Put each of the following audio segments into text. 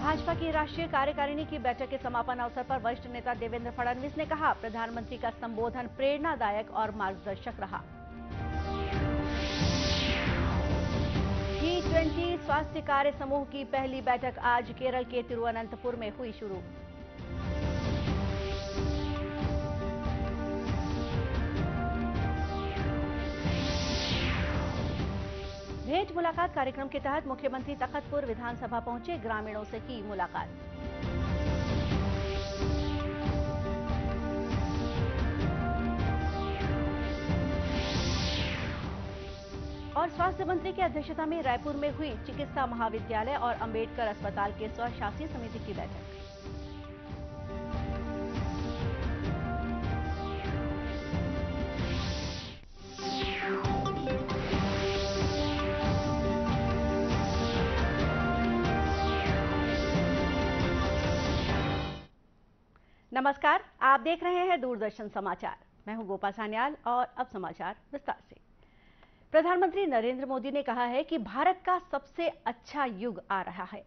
भाजपा की राष्ट्रीय कार्यकारिणी की बैठक के समापन अवसर पर वरिष्ठ नेता देवेंद्र फडणवीस ने कहा, प्रधानमंत्री का संबोधन प्रेरणादायक और मार्गदर्शक रहा। G20 स्वास्थ्य कार्य समूह की पहली बैठक आज केरल के तिरुवनंतपुर में हुई शुरू। भेंट मुलाकात कार्यक्रम के तहत मुख्यमंत्री तखतपुर विधानसभा पहुंचे, ग्रामीणों से की मुलाकात। और स्वास्थ्य मंत्री की अध्यक्षता में रायपुर में हुई चिकित्सा महाविद्यालय और अंबेडकर अस्पताल के स्वशासी समिति की बैठक। नमस्कार, आप देख रहे हैं दूरदर्शन समाचार। मैं हूं गोपा सान्याल और अब समाचार विस्तार से। प्रधानमंत्री नरेंद्र मोदी ने कहा है कि भारत का सबसे अच्छा युग आ रहा है।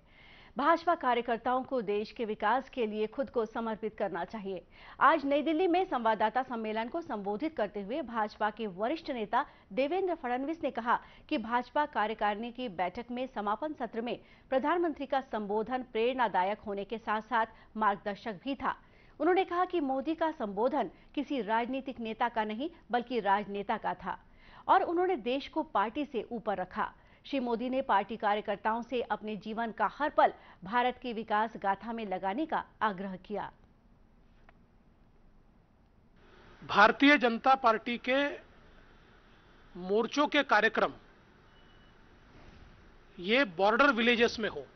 भाजपा कार्यकर्ताओं को देश के विकास के लिए खुद को समर्पित करना चाहिए। आज नई दिल्ली में संवाददाता सम्मेलन को संबोधित करते हुए भाजपा के वरिष्ठ नेता देवेंद्र फडणवीस ने कहा कि भाजपा कार्यकारिणी की बैठक में समापन सत्र में प्रधानमंत्री का संबोधन प्रेरणादायक होने के साथ साथ मार्गदर्शक भी था। उन्होंने कहा कि मोदी का संबोधन किसी राजनीतिक नेता का नहीं बल्कि राजनेता का था और उन्होंने देश को पार्टी से ऊपर रखा। श्री मोदी ने पार्टी कार्यकर्ताओं से अपने जीवन का हर पल भारत की विकास गाथा में लगाने का आग्रह किया। भारतीय जनता पार्टी के मोर्चों के कार्यक्रम ये बॉर्डर विलेजेस में हो,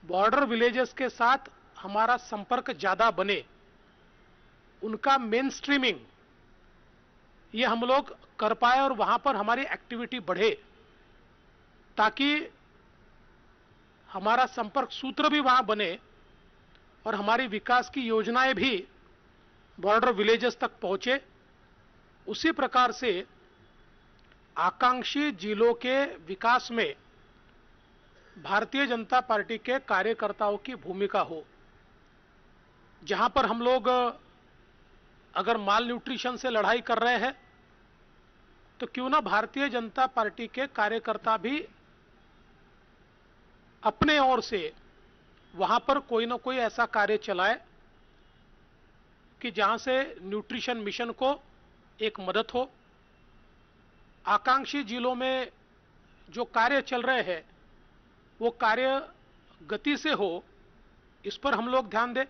बॉर्डर विलेजेस के साथ हमारा संपर्क ज्यादा बने, उनका मेन स्ट्रीमिंग ये हम लोग कर पाए और वहां पर हमारी एक्टिविटी बढ़े, ताकि हमारा संपर्क सूत्र भी वहां बने और हमारी विकास की योजनाएं भी बॉर्डर विलेजेस तक पहुंचे। उसी प्रकार से आकांक्षी जिलों के विकास में भारतीय जनता पार्टी के कार्यकर्ताओं की भूमिका हो। जहां पर हम लोग अगर माल न्यूट्रिशन से लड़ाई कर रहे हैं तो क्यों ना भारतीय जनता पार्टी के कार्यकर्ता भी अपने ओर से वहां पर कोई ना कोई ऐसा कार्य चलाए कि जहां से न्यूट्रिशन मिशन को एक मदद हो। आकांक्षी जिलों में जो कार्य चल रहे हैं वो कार्य गति से हो, इस पर हम लोग ध्यान दें।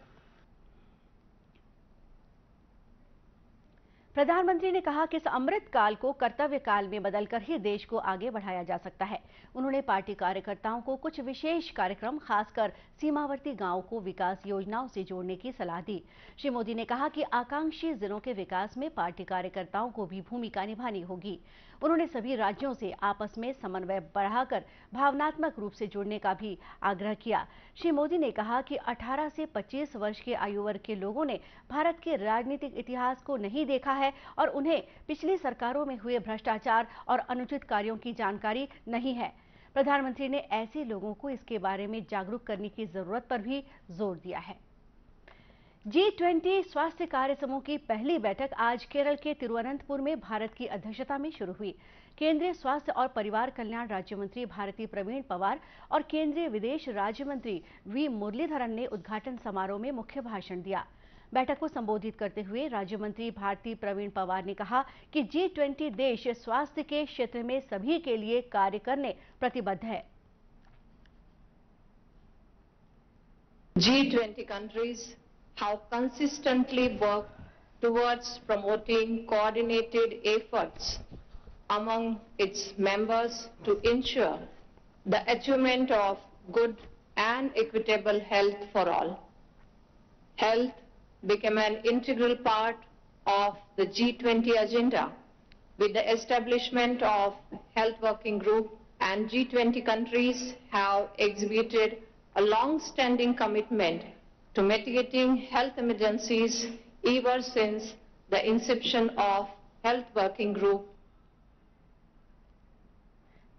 प्रधानमंत्री ने कहा कि इस अमृत काल को कर्तव्य काल में बदलकर ही देश को आगे बढ़ाया जा सकता है। उन्होंने पार्टी कार्यकर्ताओं को कुछ विशेष कार्यक्रम, खासकर सीमावर्ती गांवों को विकास योजनाओं से जोड़ने की सलाह दी। श्री मोदी ने कहा कि आकांक्षी जिलों के विकास में पार्टी कार्यकर्ताओं को भी भूमिका निभानी होगी। उन्होंने सभी राज्यों से आपस में समन्वय बढ़ाकर भावनात्मक रूप से जुड़ने का भी आग्रह किया। श्री मोदी ने कहा कि 18 से 25 वर्ष के आयु वर्ग के लोगों ने भारत के राजनीतिक इतिहास को नहीं देखा है और उन्हें पिछली सरकारों में हुए भ्रष्टाचार और अनुचित कार्यों की जानकारी नहीं है। प्रधानमंत्री ने ऐसे लोगों को इसके बारे में जागरूक करने की जरूरत पर भी जोर दिया है। G20 स्वास्थ्य कार्य समूह की पहली बैठक आज केरल के तिरुवनंतपुर में भारत की अध्यक्षता में शुरू हुई। केंद्रीय स्वास्थ्य और परिवार कल्याण राज्य मंत्री भारती प्रवीण पवार और केंद्रीय विदेश राज्य मंत्री वी मुरलीधरन ने उद्घाटन समारोह में मुख्य भाषण दिया। बैठक को संबोधित करते हुए राज्य मंत्री भारती प्रवीण पवार ने कहा कि G20 देश स्वास्थ्य के क्षेत्र में सभी के लिए कार्य करने प्रतिबद्ध है। G20 countries have consistently worked towards promoting coordinated efforts among its members to ensure the achievement of good and equitable health for all. Health became an integral part of the G20 agenda with the establishment of Health Working Group, and G20 countries have exhibited a long-standing commitment to mitigating health emergencies ever since the inception of Health Working Group.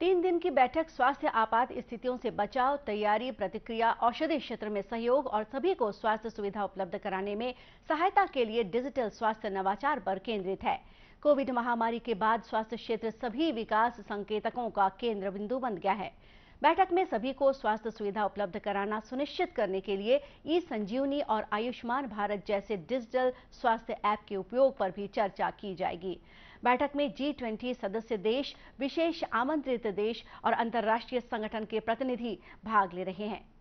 3 दिन की बैठक स्वास्थ्य आपात स्थितियों से बचाव, तैयारी, प्रतिक्रिया, औषधि क्षेत्र में सहयोग और सभी को स्वास्थ्य सुविधा उपलब्ध कराने में सहायता के लिए डिजिटल स्वास्थ्य नवाचार पर केंद्रित है। कोविड महामारी के बाद स्वास्थ्य क्षेत्र सभी विकास संकेतकों का केंद्र बिंदु बन गया है। बैठक में सभी को स्वास्थ्य सुविधा उपलब्ध कराना सुनिश्चित करने के लिए ई-संजीवनी और आयुष्मान भारत जैसे डिजिटल स्वास्थ्य ऐप के उपयोग पर भी चर्चा की जाएगी। बैठक में G20 सदस्य देश, विशेष आमंत्रित देश और अंतर्राष्ट्रीय संगठन के प्रतिनिधि भाग ले रहे हैं।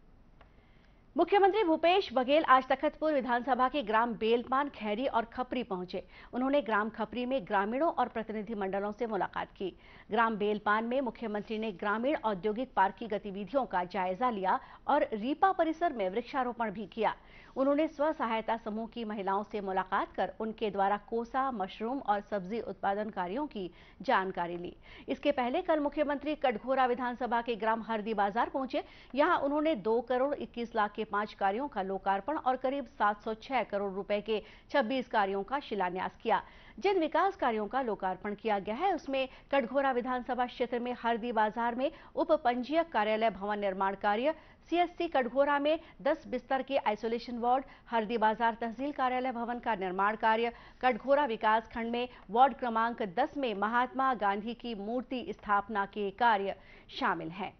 मुख्यमंत्री भूपेश बघेल आज तखतपुर विधानसभा के ग्राम बेलपान, खैरी और खपरी पहुंचे। उन्होंने ग्राम खपरी में ग्रामीणों और प्रतिनिधि मंडलों से मुलाकात की। ग्राम बेलपान में मुख्यमंत्री ने ग्रामीण औद्योगिक पार्क की गतिविधियों का जायजा लिया और रीपा परिसर में वृक्षारोपण भी किया। उन्होंने स्व सहायता समूह की महिलाओं से मुलाकात कर उनके द्वारा कोसा, मशरूम और सब्जी उत्पादन कार्यों की जानकारी ली। इसके पहले कल मुख्यमंत्री कटघोरा विधानसभा के ग्राम हरदी बाजार पहुंचे। यहां उन्होंने 2 करोड़ 21 लाख के 5 कार्यों का लोकार्पण और करीब 706 करोड़ रुपए के 26 कार्यों का शिलान्यास किया। जिन विकास कार्यों का लोकार्पण किया गया है उसमें कटघोरा विधानसभा क्षेत्र में हरदी बाजार में उप पंजीयक कार्यालय भवन निर्माण कार्य, CSC कटघोरा में 10 बिस्तर के आइसोलेशन वार्ड, हरदी बाजार तहसील कार्यालय भवन का निर्माण कार्य, कटघोरा विकास खंड में वार्ड क्रमांक 10 में महात्मा गांधी की मूर्ति स्थापना के कार्य शामिल हैं।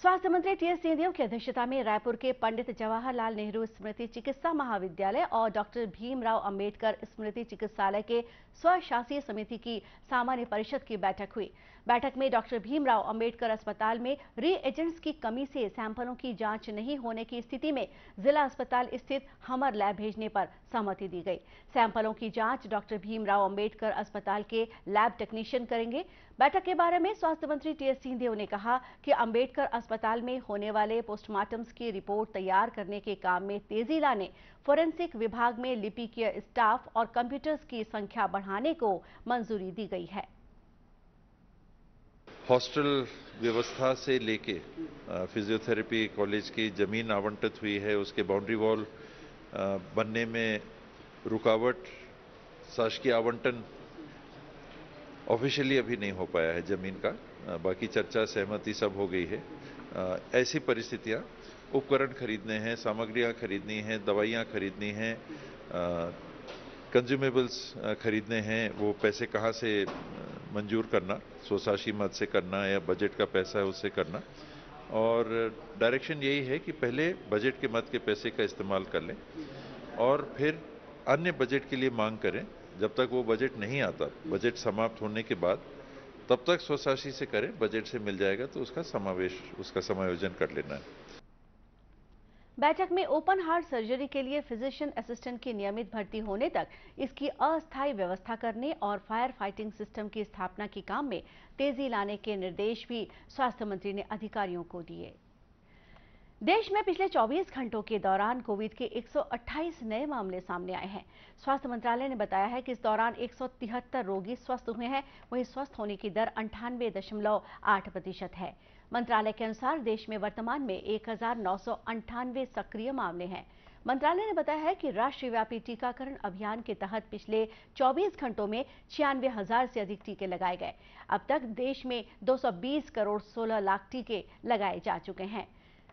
स्वास्थ्य मंत्री टीएस सिंहदेव की अध्यक्षता में रायपुर के पंडित जवाहरलाल नेहरू स्मृति चिकित्सा महाविद्यालय और डॉक्टर भीमराव अंबेडकर स्मृति चिकित्सालय के स्वशासी समिति की सामान्य परिषद की बैठक हुई। बैठक में डॉक्टर भीमराव अंबेडकर अस्पताल में रीएजेंट्स की कमी से सैंपलों की जांच नहीं होने की स्थिति में जिला अस्पताल स्थित हमर लैब भेजने पर सहमति दी गई। सैंपलों की जांच डॉक्टर भीमराव अंबेडकर अस्पताल के लैब टेक्नीशियन करेंगे। बैठक के बारे में स्वास्थ्य मंत्री टीएस सिंहदेव ने कहा कि अंबेडकर अस्पताल में होने वाले पोस्टमार्टम्स की रिपोर्ट तैयार करने के काम में तेजी लाने, फोरेंसिक विभाग में लिपिकीय स्टाफ और कंप्यूटर्स की संख्या बढ़ाने को मंजूरी दी गई है। हॉस्टल व्यवस्था से लेके फिजियोथेरेपी कॉलेज की जमीन आवंटित हुई है, उसके बाउंड्री वॉल बनने में रुकावट, शासकीय आवंटन ऑफिशियली अभी नहीं हो पाया है जमीन का, बाकी चर्चा सहमति सब हो गई है। ऐसी परिस्थितियां, उपकरण खरीदने हैं, सामग्रियां खरीदनी हैं, दवाइयां खरीदनी हैं, कंज्यूमेबल्स खरीदने हैं, वो पैसे कहाँ से मंजूर करना, स्वशासी मद से करना या बजट का पैसा है उससे करना। और डायरेक्शन यही है कि पहले बजट के मद के पैसे का इस्तेमाल कर लें और फिर अन्य बजट के लिए मांग करें। जब तक वो बजट नहीं आता, बजट समाप्त होने के बाद, तब तक स्वशासी से करें, बजट से मिल जाएगा तो उसका समायोजन कर लेना है। बैठक में ओपन हार्ट सर्जरी के लिए फिजिशियन असिस्टेंट की नियमित भर्ती होने तक इसकी अस्थायी व्यवस्था करने और फायर फाइटिंग सिस्टम की स्थापना के काम में तेजी लाने के निर्देश भी स्वास्थ्य मंत्री ने अधिकारियों को दिए। देश में पिछले 24 घंटों के दौरान कोविड के 128 नए मामले सामने आए हैं। स्वास्थ्य मंत्रालय ने बताया है कि इस दौरान 173 रोगी स्वस्थ हुए हैं, वहीं स्वस्थ होने की दर 98.8% है। मंत्रालय के अनुसार देश में वर्तमान में 1998 सक्रिय मामले हैं। मंत्रालय ने बताया है कि राष्ट्रव्यापी टीकाकरण अभियान के तहत पिछले 24 घंटों में 96,000 से अधिक टीके लगाए गए। अब तक देश में 220 करोड़ 16 लाख टीके लगाए जा चुके हैं।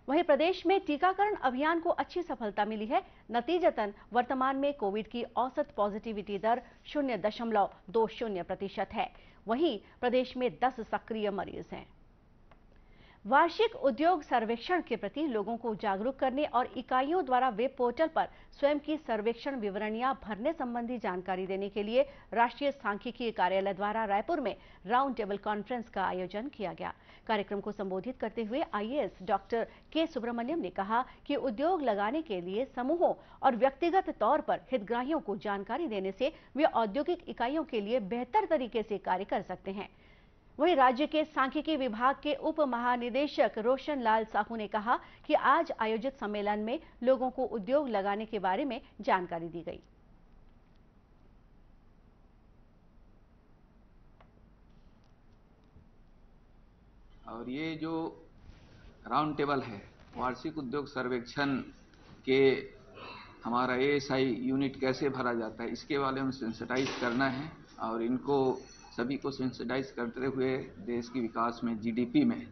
वहीं प्रदेश में टीकाकरण अभियान को अच्छी सफलता मिली है। नतीजतन वर्तमान में कोविड की औसत पॉजिटिविटी दर 0.20% है। वहीं प्रदेश में 10 सक्रिय मरीज हैं। वार्षिक उद्योग सर्वेक्षण के प्रति लोगों को जागरूक करने और इकाइयों द्वारा वेब पोर्टल पर स्वयं की सर्वेक्षण विवरणियां भरने संबंधी जानकारी देने के लिए राष्ट्रीय सांख्यिकी कार्यालय द्वारा रायपुर में राउंड टेबल कॉन्फ्रेंस का आयोजन किया गया। कार्यक्रम को संबोधित करते हुए IAS डॉक्टर के सुब्रमण्यम ने कहा कि उद्योग लगाने के लिए समूहों और व्यक्तिगत तौर पर हितग्राहियों को जानकारी देने से वे औद्योगिक इकाइयों के लिए बेहतर तरीके से कार्य कर सकते हैं। वहीं राज्य के सांख्यिकी विभाग के उप महानिदेशक रोशन लाल साहू ने कहा कि आज आयोजित सम्मेलन में लोगों को उद्योग लगाने के बारे में जानकारी दी गई। और ये जो राउंड टेबल है, वार्षिक उद्योग सर्वेक्षण के हमारा ASI यूनिट कैसे भरा जाता है, इसके बारे में सेंसिटाइज करना है और इनको सभी को सेंसिटाइज करते हुए देश की विकास में, जीडीपी में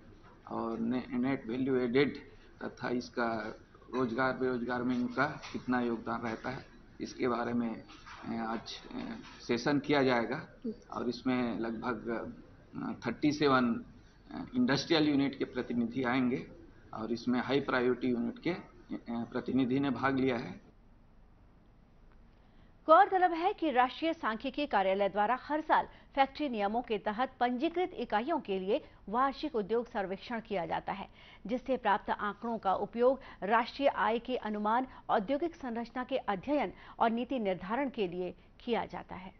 और नेट वैल्यू एडेड तथा इसका रोजगार बेरोजगार में इनका कितना योगदान रहता है, इसके बारे में आज सेशन किया जाएगा। और इसमें लगभग 37 इंडस्ट्रियल यूनिट के प्रतिनिधि आएंगे और इसमें हाई प्रायोरिटी यूनिट के प्रतिनिधि ने भाग लिया है। गौरतलब है कि राष्ट्रीय सांख्यिकी कार्यालय द्वारा हर साल फैक्ट्री नियमों के तहत पंजीकृत इकाइयों के लिए वार्षिक उद्योग सर्वेक्षण किया जाता है, जिससे प्राप्त आंकड़ों का उपयोग राष्ट्रीय आय के अनुमान, औद्योगिक संरचना के अध्ययन और नीति निर्धारण के लिए किया जाता है।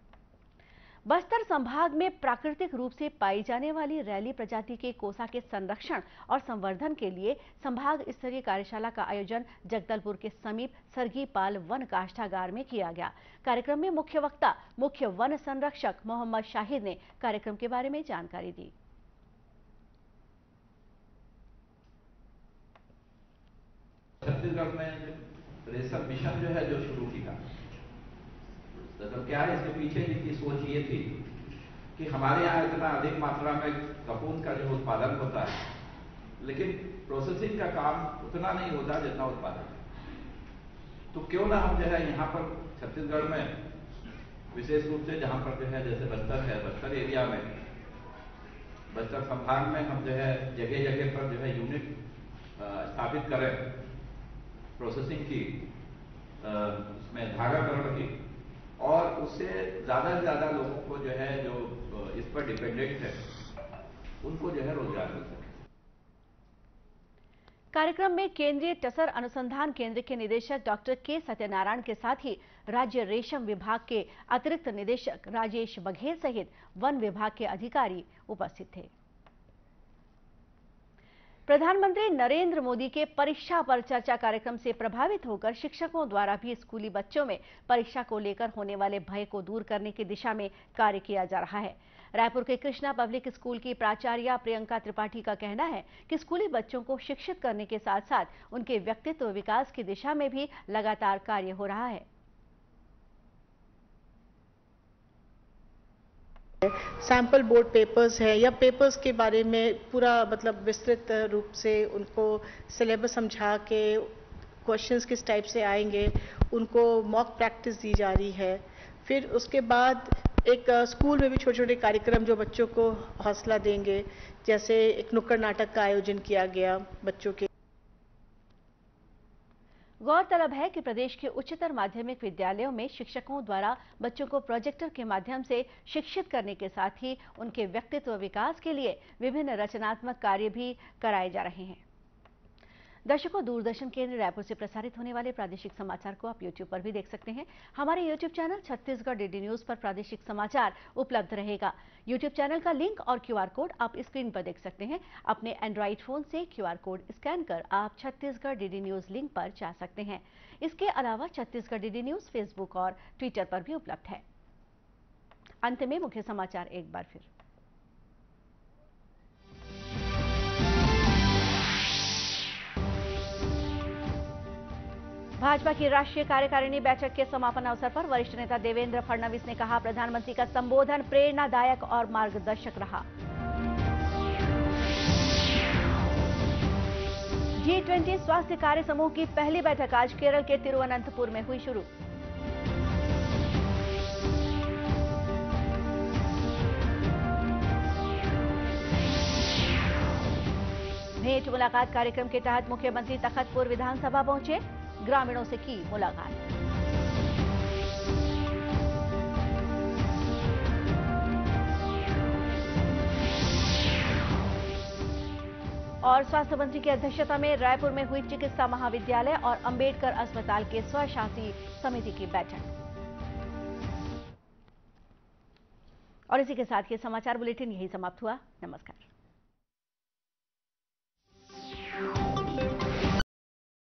बस्तर संभाग में प्राकृतिक रूप से पाई जाने वाली रैली प्रजाति के कोसा के संरक्षण और संवर्धन के लिए संभाग स्तरीय कार्यशाला का आयोजन जगदलपुर के समीप सरगीपाल वन काष्ठागार में किया गया। कार्यक्रम में मुख्य वक्ता मुख्य वन संरक्षक मोहम्मद शाहिद ने कार्यक्रम के बारे में जानकारी दी। छत्तीसगढ़ में रेशम मिशन जो शुरू किया, तो क्या है इसके पीछे की सोच ये थी कि हमारे यहाँ इतना अधिक मात्रा में कपून का जो उत्पादन होता है, लेकिन प्रोसेसिंग का काम उतना नहीं होता जितना उत्पादन है। तो क्यों ना हम यहाँ पर छत्तीसगढ़ में विशेष रूप से जहाँ पर जैसे बस्तर है, बस्तर एरिया में, बस्तर संभाग में हम जगह जगह पर यूनिट स्थापित करें प्रोसेसिंग की, उसमें धागाकरण की, और उससे ज्यादा से ज्यादा लोगों को जो इस पर डिपेंडेंट है उनको रोजगार मिल सके। कार्यक्रम में केंद्रीय टसर अनुसंधान केंद्र के निदेशक डॉक्टर के सत्यनारायण के साथ ही राज्य रेशम विभाग के अतिरिक्त निदेशक राजेश बघेल सहित वन विभाग के अधिकारी उपस्थित थे। प्रधानमंत्री नरेंद्र मोदी के परीक्षा पर चर्चा कार्यक्रम से प्रभावित होकर शिक्षकों द्वारा भी स्कूली बच्चों में परीक्षा को लेकर होने वाले भय को दूर करने की दिशा में कार्य किया जा रहा है। रायपुर के कृष्णा पब्लिक स्कूल की प्राचार्या प्रियंका त्रिपाठी का कहना है कि स्कूली बच्चों को शिक्षित करने के साथ साथ उनके व्यक्तित्व विकास की दिशा में भी लगातार कार्य हो रहा है। सैंपल बोर्ड पेपर्स है या पेपर्स के बारे में पूरा विस्तृत रूप से उनको सिलेबस समझा के क्वेश्चंस किस टाइप से आएंगे उनको मॉक प्रैक्टिस दी जा रही है। फिर उसके बाद एक स्कूल में भी छोटे छोटे कार्यक्रम जो बच्चों को हौसला देंगे, जैसे एक नुक्कड़ नाटक का आयोजन किया गया बच्चों के। गौरतलब है कि प्रदेश के उच्चतर माध्यमिक विद्यालयों में शिक्षकों द्वारा बच्चों को प्रोजेक्टर के माध्यम से शिक्षित करने के साथ ही उनके व्यक्तित्व विकास के लिए विभिन्न रचनात्मक कार्य भी कराए जा रहे हैं। दर्शकों, दूरदर्शन केंद्र रायपुर से प्रसारित होने वाले प्रादेशिक समाचार को आप YouTube पर भी देख सकते हैं। हमारे YouTube channel Chhattisgarh DD news पर प्रादेशिक समाचार उपलब्ध रहेगा। YouTube चैनल का लिंक और QR कोड आप स्क्रीन पर देख सकते हैं। अपने एंड्रॉइड फोन से QR कोड स्कैन कर आप छत्तीसगढ़ डीडी न्यूज लिंक पर जा सकते हैं। इसके अलावा छत्तीसगढ़ डीडी न्यूज फेसबुक और ट्विटर पर भी उपलब्ध है। अंत में मुख्य समाचार एक बार फिर। भाजपा की राष्ट्रीय कार्यकारिणी बैठक के समापन अवसर पर वरिष्ठ नेता देवेंद्र फडणवीस ने कहा, प्रधानमंत्री का संबोधन प्रेरणादायक और मार्गदर्शक रहा। G20 स्वास्थ्य कार्य समूह की पहली बैठक आज केरल के तिरुवनंतपुर में हुई शुरू। भेंट मुलाकात कार्यक्रम के तहत मुख्यमंत्री तखतपुर विधानसभा पहुंचे, ग्रामीणों से की मुलाकात। और स्वास्थ्य मंत्री की अध्यक्षता में रायपुर में हुई चिकित्सा महाविद्यालय और अंबेडकर अस्पताल के स्वशासी समिति की बैठक। और इसी के साथ ये समाचार बुलेटिन यही समाप्त हुआ। नमस्कार।